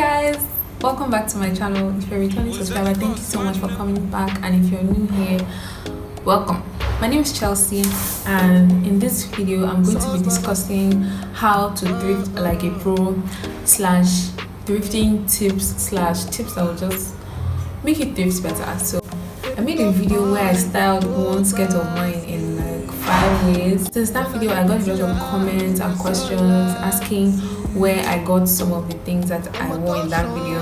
Guys, welcome back to my channel. If you're a returning subscriber, thank you so much for coming back, and if you're new here, welcome. My name is Chelsea, and in this video I'm going to be discussing how to thrift like a pro slash thrifting tips slash tips that will just make you thrift better. So I made a video where I styled one skirt of mine in like 5 ways. Since that video I got a lot of comments and questions asking where I got some of the things that I wore in that video,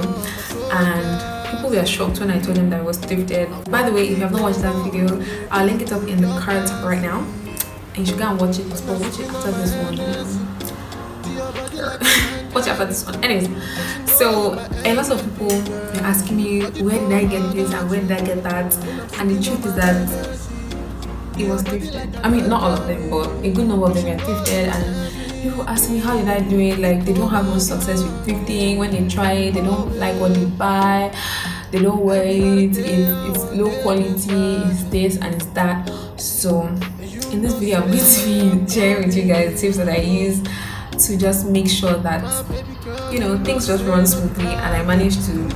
and people were shocked when I told them that it was thrifted. By the way, if you have not watched that video, I'll link it up in the card right now and you should go and watch it, but watch it after this one. Watch it after this one. Anyways, so a lot of people were asking me where did I get this and where did I get that, and the truth is that it was thrifted. I mean, not all of them, but a good number of them were thrifted. And people ask me how did I do it, like they don't have much success with thrifting. When they try it, they don't like what they buy, they don't wear it, it's low quality, it's this and it's that. So in this video I'm going to be sharing with you guys tips that I use to just make sure that, you know, things just run smoothly and I manage to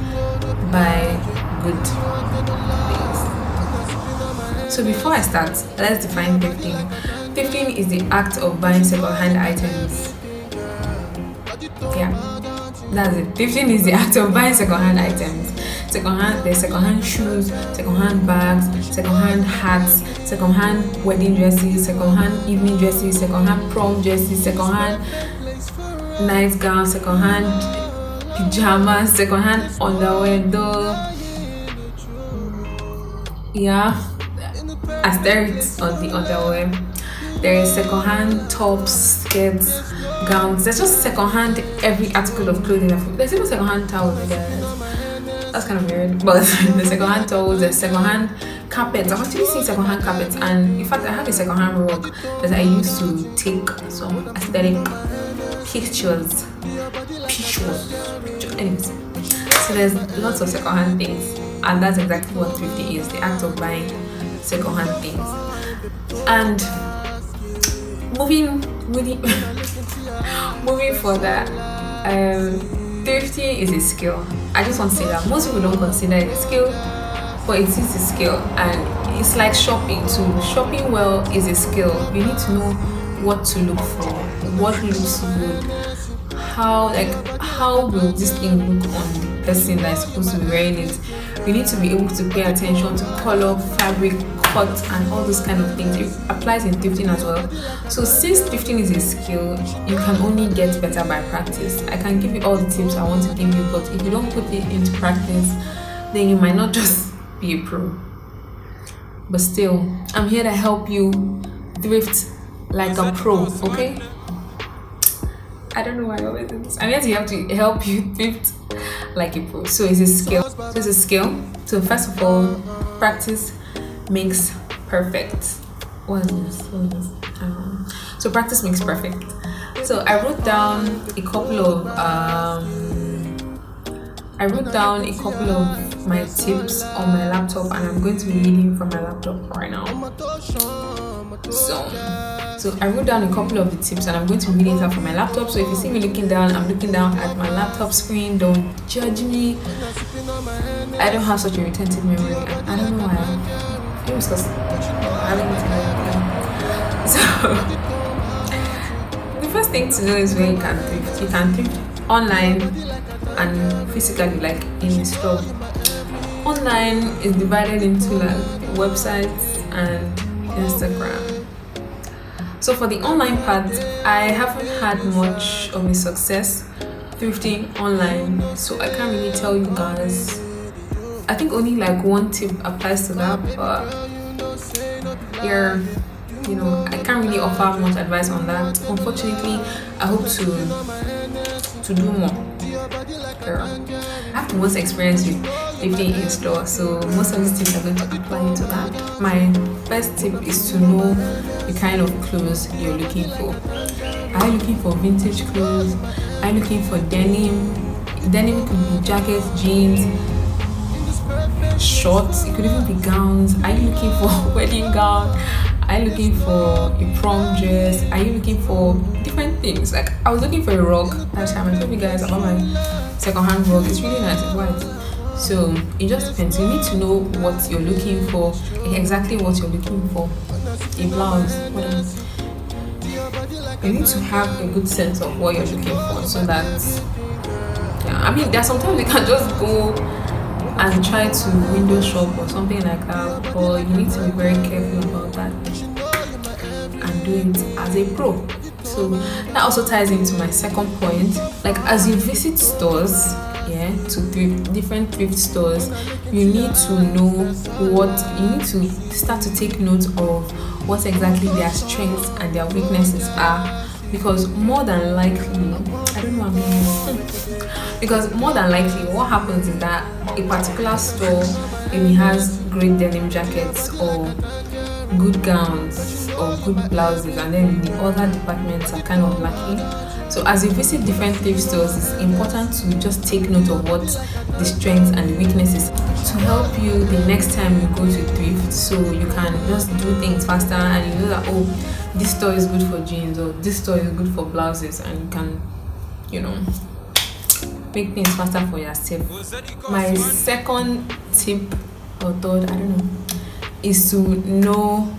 buy good things. So before I start, let's define thrifting. Thrifting is the act of buying second-hand items. Yeah, that's it. Thrifting is the act of buying second-hand items. There's second-hand shoes, second-hand bags, second-hand hats, second-hand wedding dresses, second-hand evening dresses, second-hand prom dresses, second-hand night gowns, second-hand pajamas, second-hand underwear. Yeah, asterisks on the underwear. There is second-hand tops, skirts, gowns. There's just second-hand every article of clothing. There's even second-hand towels, guys. That's kind of weird. But the second-hand towels, there's second-hand carpets. I've actually seen second-hand carpets, and in fact, I have a second-hand rug that I used to take some aesthetic pictures. Anyways, so there's lots of second-hand things, and that's exactly what thrifting is: the act of buying second-hand things. And moving further, thrifting is a skill. I just want to say that most people don't consider it a skill, but it is a skill, and it's like shopping too. Shopping well is a skill. You need to know what to look for, what looks good, how will this thing look on the person that is supposed to be wearing it. You need to be able to pay attention to color, fabric, cut, and all those kind of things. It applies in thrifting as well. So since thrifting is a skill, you can only get better by practice. I can give you all the tips I want to give you, but if you don't put it into practice, then you might not just be a pro. But still, I'm here to help you thrift like a pro, okay? I don't know why I always do this. I'm here to help you thrift like a pro. So it's a skill. So first of all, practice makes perfect. What is this? So practice makes perfect. So I wrote down a couple of my tips on my laptop, and I'm going to be reading from my laptop right now. So I wrote down a couple of the tips, and I'm going to read it out from my laptop. So if you see me looking down, I'm looking down at my laptop screen. Don't judge me. I don't have such a retentive memory, and I don't know why. It was because I don't know. So the first thing to know is where you can thrift. You can thrift online and physically, like in a store. Online is divided into like websites and Instagram. So for the online part, I haven't had much of a success thrifting online, so I can't really tell you guys. I think only like one tip applies to that, but you know, I can't really offer much advice on that. Unfortunately, I hope to do more. I have the most experience with thrifting in store, so most of these tips are going to apply to that. My first tip is to know the kind of clothes you're looking for. Are you looking for vintage clothes? Are you looking for denim? Denim could be jackets, jeans, shorts, it could even be gowns. Are you looking for a wedding gown? Are you looking for a prom dress? Are you looking for different things? Like I was looking for a rug that time. I told you guys about my second-hand rug. It's really nice. It's white. So it just depends. You need to know what you're looking for, exactly what you're looking for. A blouse, what else? You need to have a good sense of what you're looking for, so that, yeah, I mean, there's sometimes you can just go and try to window shop or something like that, but you need to be very careful about that and do it as a pro. So that also ties into my second point. Like, as you visit stores, yeah, to different thrift stores, you need to know you need to start to take note of what exactly their strengths and their weaknesses are, because more than likely, I don't know what I mean, because more than likely what happens is that a particular store maybe has great denim jackets or good gowns or good blouses, and then the other departments are kind of lacking. So as you visit different thrift stores, it's important to just take note of what the strengths and the weaknesses to help you the next time you go to thrift, so you can just do things faster, and you know that, oh, this store is good for jeans or this store is good for blouses, and you can, make things faster for yourself. My second tip or third, I don't know, is to know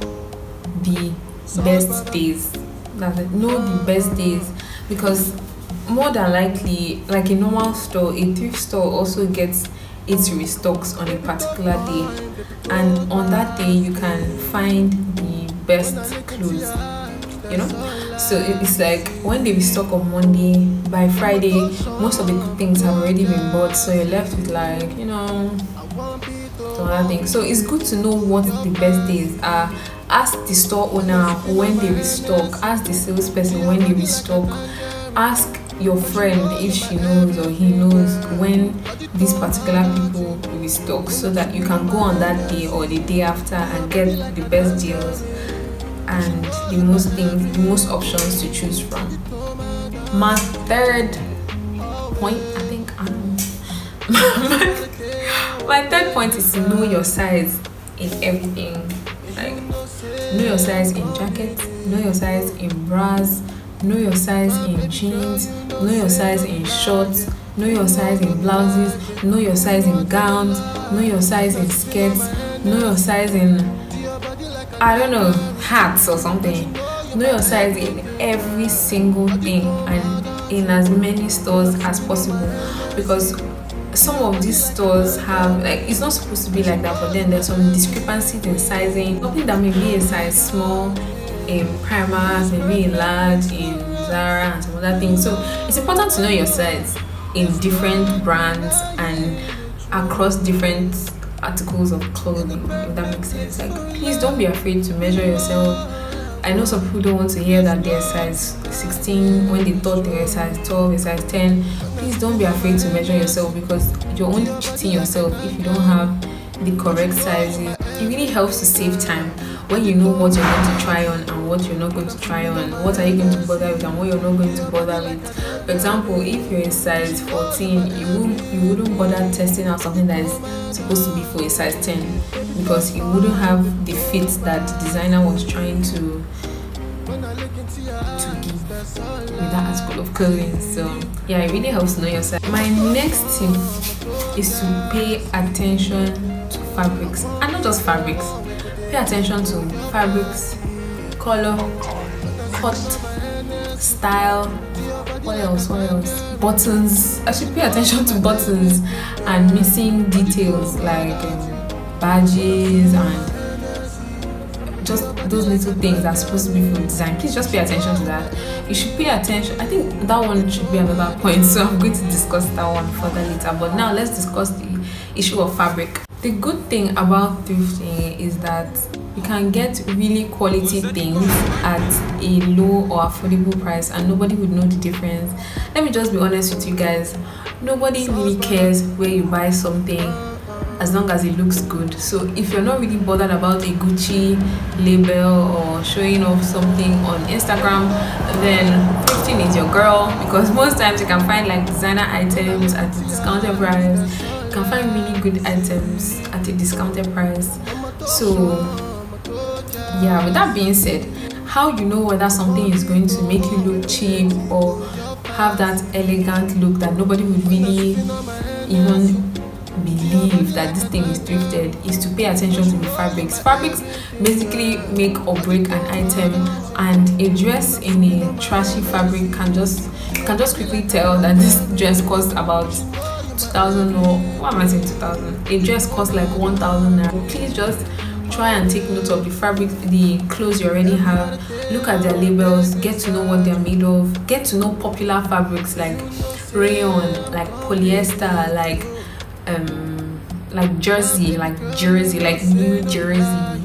the best days. That's it. Know the best days, because more than likely, like a normal store, a thrift store also gets its restocks on a particular day, and on that day you can find the best clothes. So it's like when they restock on Monday, by Friday most of the good things have already been bought, so you're left with some other things. So it's good to know what the best days are. Ask the store owner when they restock, ask the salesperson when they restock, ask your friend if she knows or he knows when these particular people restock, so that you can go on that day or the day after and get the best deals and the most options to choose from. My third point, my third point is to know your size in everything. Like, know your size in jackets, know your size in bras, know your size in jeans, know your size in shorts, know your size in blouses, know your size in gowns, know your size in skirts, know your size in, hats or something. Know your size in every single thing, and in as many stores as possible, because some of these stores have, like, it's not supposed to be like that, but then there's some discrepancies in sizing. Something that may be a size small in Primark, maybe a large in Zara and some other things. So it's important to know your size in different brands and across different articles of clothing, if that makes sense. Like, please don't be afraid to measure yourself. I know some people don't want to hear that they're size 16 when they thought they were size 12, a size 10. Please don't be afraid to measure yourself, because you're only cheating yourself if you don't have the correct sizes. It really helps to save time when you know what you're going to try on and what you're not going to try on, what are you going to bother with and what you're not going to bother with. For example, if you're a size 14, you wouldn't bother testing out something that is supposed to be for a size 10, because it wouldn't have the fit that the designer was trying to give with that article of clothing. So yeah, it really helps to know your size. My next tip is to pay attention to fabrics, and not just fabrics. Pay attention to fabrics, color, cut, style. What else? Buttons. I should pay attention to buttons and missing details like badges and just those little things that are supposed to be for design. Please just pay attention to that. You should pay attention. I think that one should be another point, so I'm going to discuss that one further later. But now let's discuss the issue of fabric. The good thing about thrifting is that you can get really quality things at a low or affordable price, and nobody would know the difference. Let me just be honest with you guys. Nobody really cares where you buy something as long as it looks good. So if you're not really bothered about a Gucci label or showing off something on Instagram, then thrifting is your girl, because most times you can find like designer items at a discounted price. You can find really good items at a discounted price. So yeah, with that being said, how you know whether something is going to make you look cheap or have that elegant look that nobody would really even believe that this thing is thrifted is to pay attention to the fabrics. Fabrics basically make or break an item, and a dress in a trashy fabric can just quickly tell that this dress costs about 2,000, or what am I saying, 2,000? A dress costs like 1,000 naira. Please just try and take note of the fabric, the clothes you already have. Look at their labels, get to know what they're made of, get to know popular fabrics like rayon, like polyester, like jersey, like New Jersey,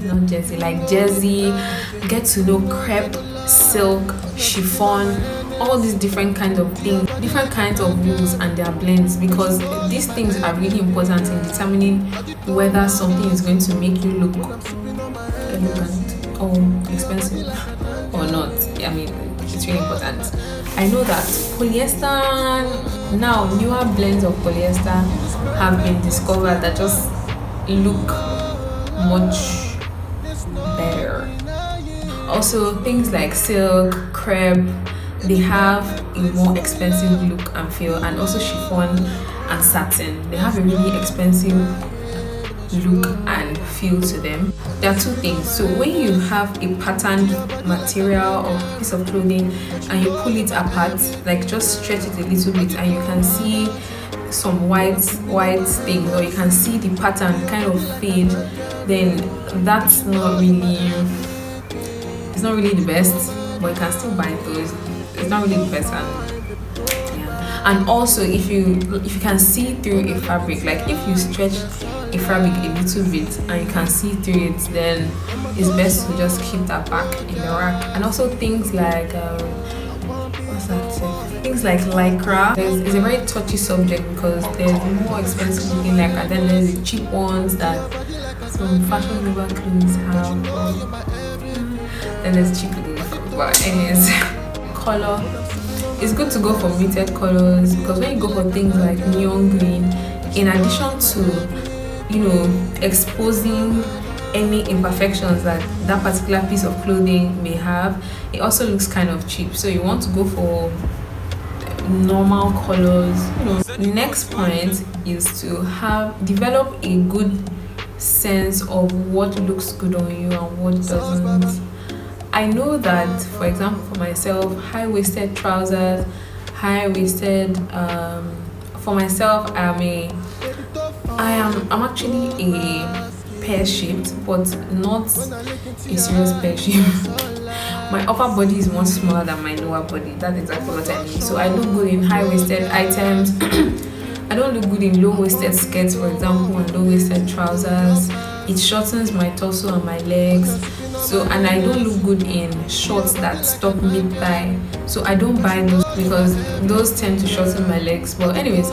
not Jersey, like jersey. Get to know crepe, silk, chiffon, all these different kinds of things, different kinds of wools and their blends, because these things are really important in determining whether something is going to make you look elegant or expensive or not. I mean, it's really important. I know that polyester, now newer blends of polyester have been discovered that just look much better. Also, things like silk, crepe, they have a more expensive look and feel, and also chiffon and satin, they have a really expensive look and feel to them. There are two things. So when you have a patterned material or piece of clothing and you pull it apart, like just stretch it a little bit, and you can see some white things, or you can see the pattern kind of fade, then that's not really, it's not really the best, but you can still buy those. It's not really the best. And also, if you can see through a fabric, like if you stretch a fabric a little bit and you can see through it, then it's best to just keep that back in the rack. And also things like things like lycra. It's a very touchy subject because there's more expensive looking lycra, then there's the cheap ones that some fashionable clothes have, then there's cheap looking. But anyways, color, it's good to go for muted colors, because when you go for things like neon green, in addition to exposing any imperfections that that particular piece of clothing may have, it also looks kind of cheap. So you want to go for normal colors. The next point is to develop a good sense of what looks good on you and what doesn't. I know that, for example, for myself, high-waisted trousers, for myself, I'm actually a pear-shaped, but not a serious pear-shape. My upper body is much smaller than my lower body. That's exactly what I mean. So I look good in high-waisted items. I don't look good in low-waisted skirts, for example, and low-waisted trousers. It shortens my torso and my legs. So, and I don't look good in shorts that stop mid-thigh. So I don't buy those because those tend to shorten my legs. But anyways,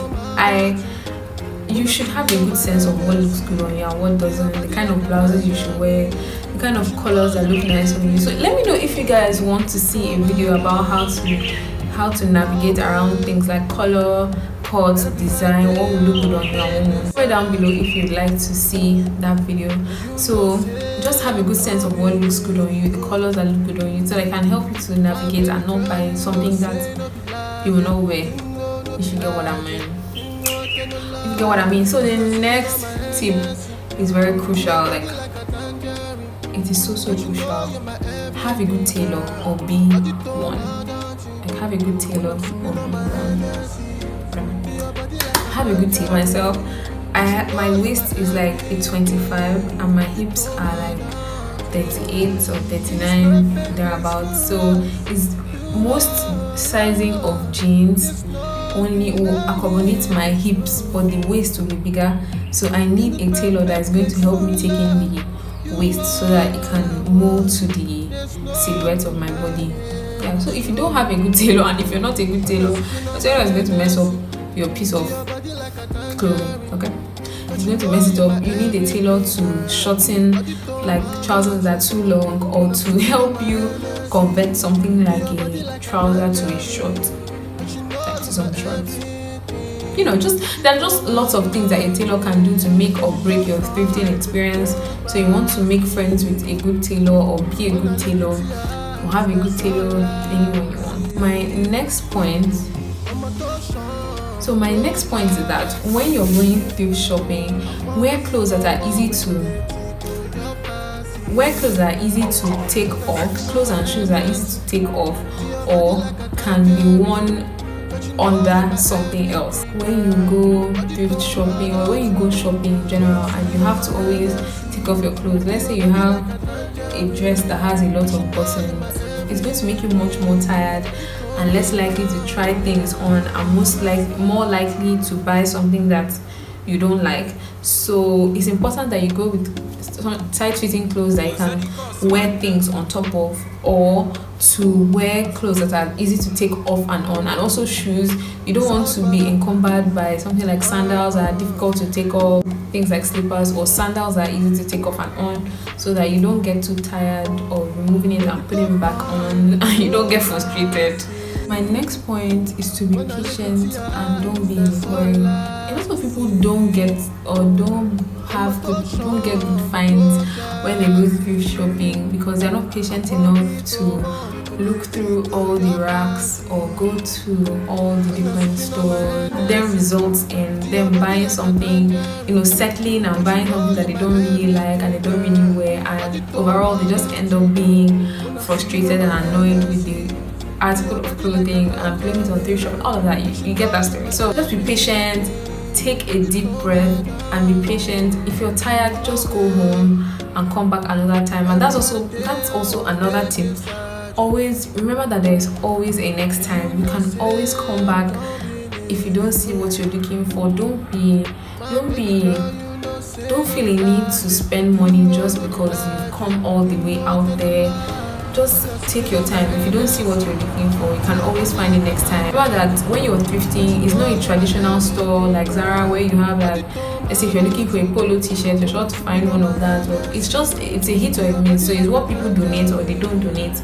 you should have a good sense of what looks good on you and what doesn't, the kind of blouses you should wear, the kind of colors that look nice on you. So let me know if you guys want to see a video about how to navigate around things like color, cut, design, what will look good on you and what won't. Comment down below if you'd like to see that video. So just have a good sense of what looks good on you, the colors that look good on you, so that I can help you to navigate and not buy something that you will not wear. You should get what I mean. You get what I mean. So the next tip is very crucial. Like, it is so crucial. Have a good tailor or be one. Like, have a good tailor or be one. Have a good tailor. Myself, my waist is like a 25 and my hips are like 38 or 39 thereabouts. So it's most sizing of jeans only will accommodate my hips, but the waist will be bigger. So I need a tailor that is going to help me take in the waist so that it can mold to the silhouette of my body. Yeah. So if you don't have a good tailor, and if you're not a good tailor, your tailor is going to mess up your piece of clothing. Okay, it's going to mess it up. You need a tailor to shorten like trousers that are too long, or to help you convert something like a trouser to a short. Some shorts. There are just lots of things that a tailor can do to make or break your thrifting experience. So you want to make friends with a good tailor, or be a good tailor, or have a good tailor anyone you want. My next point So my next point is that when you're going thrift shopping, wear clothes that are easy to take off, clothes and shoes that are easy to take off or can be worn under something else. When you go thrift shopping or when you go shopping in general and you have to always take off your clothes, let's say you have a dress that has a lot of buttons, it's going to make you much more tired and less likely to try things on, and more likely to buy something that you don't like. So it's important that you go with tight fitting clothes that you can wear things on top of, or to wear clothes that are easy to take off and on. And also shoes, you don't want to be encumbered by something like sandals that are difficult to take off, things like slippers, or sandals that are easy to take off and on, so that you don't get too tired of removing it and putting it back on and you don't get frustrated. My next point is to be patient and don't be in a hurry. A lot of people don't get good finds when they go thrift shopping because they're not patient enough to look through all the racks or go to all the different stores. Then results in them buying something, settling and buying something that they don't really like and they don't really wear, and overall they just end up being frustrated and annoyed with the article of clothing and blame it on thrift shop and all of that. You get that story. So just be patient, take a deep breath and be patient. If you're tired, just go home and come back another time. And that's also another tip. Always remember that there is always a next time. You can always come back if you don't see what you're looking for. Don't feel a need to spend money just because you've come all the way out there. Just take your time. If you don't see what you're looking for, you can always find it next time. Remember that when you're thrifting, it's not a traditional store like Zara where you have like, let's say if you're looking for a polo t-shirt, you're sure to find one of that. But it's a hit or a miss. So it's what people donate or they don't donate.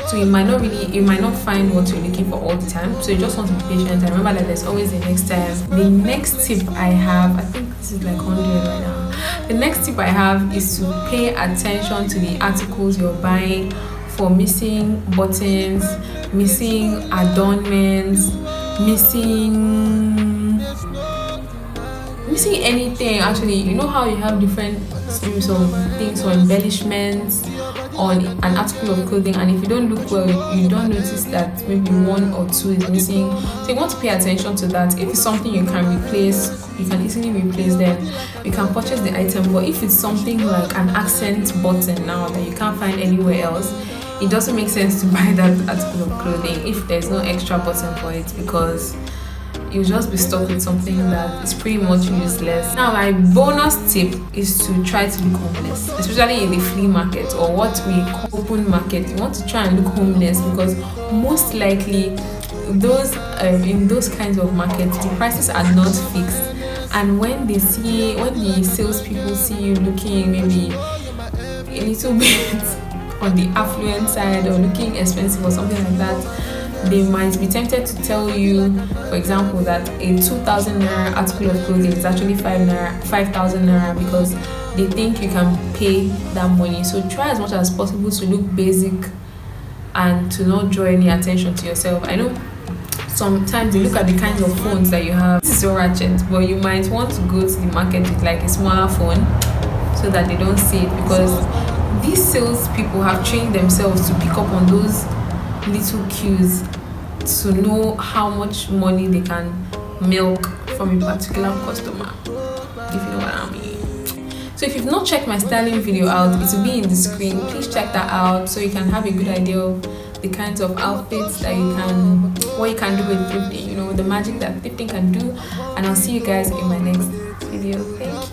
So you might not find what you're looking for all the time. So you just want to be patient and remember that there's always a next time. The next tip I have, I think this is like 100 right now. The next tip I have is to pay attention to the articles you're buying for missing buttons, missing adornments, missing anything. Actually, you know how you have different series of things or embellishments on an article of clothing, and if you don't look well, you don't notice that maybe one or two is missing. So you want to pay attention to that. If it's something you can replace, you can easily replace them. You can purchase the item. But if it's something like an accent button now that you can't find anywhere else, it doesn't make sense to buy that article of clothing if there's no extra button for it, because you'll just be stuck with something that is pretty much useless. Now, my bonus tip is to try to look homeless, especially in the flea market or what we call open market. You want to try and look homeless because most likely in those kinds of markets, the prices are not fixed. And when the salespeople see you looking maybe a little bit on the affluent side or looking expensive or something like that, they might be tempted to tell you, for example, that a 2,000 naira article of clothing is actually 5,000 naira because they think you can pay that money. So try as much as possible to look basic and to not draw any attention to yourself. I know sometimes you look at the kinds of phones that you have. This is so ratchet, but you might want to go to the market with like a smaller phone so that they don't see it, because these sales people have trained themselves to pick up on those little cues to know how much money they can milk from a particular customer, if you know what I mean. So if you've not checked my styling video out, it will be in the screen. Please check that out so you can have a good idea of the kinds of outfits that what you can do with thrifting, the magic that thrifting can do. And I'll see you guys in my next video. Thank you.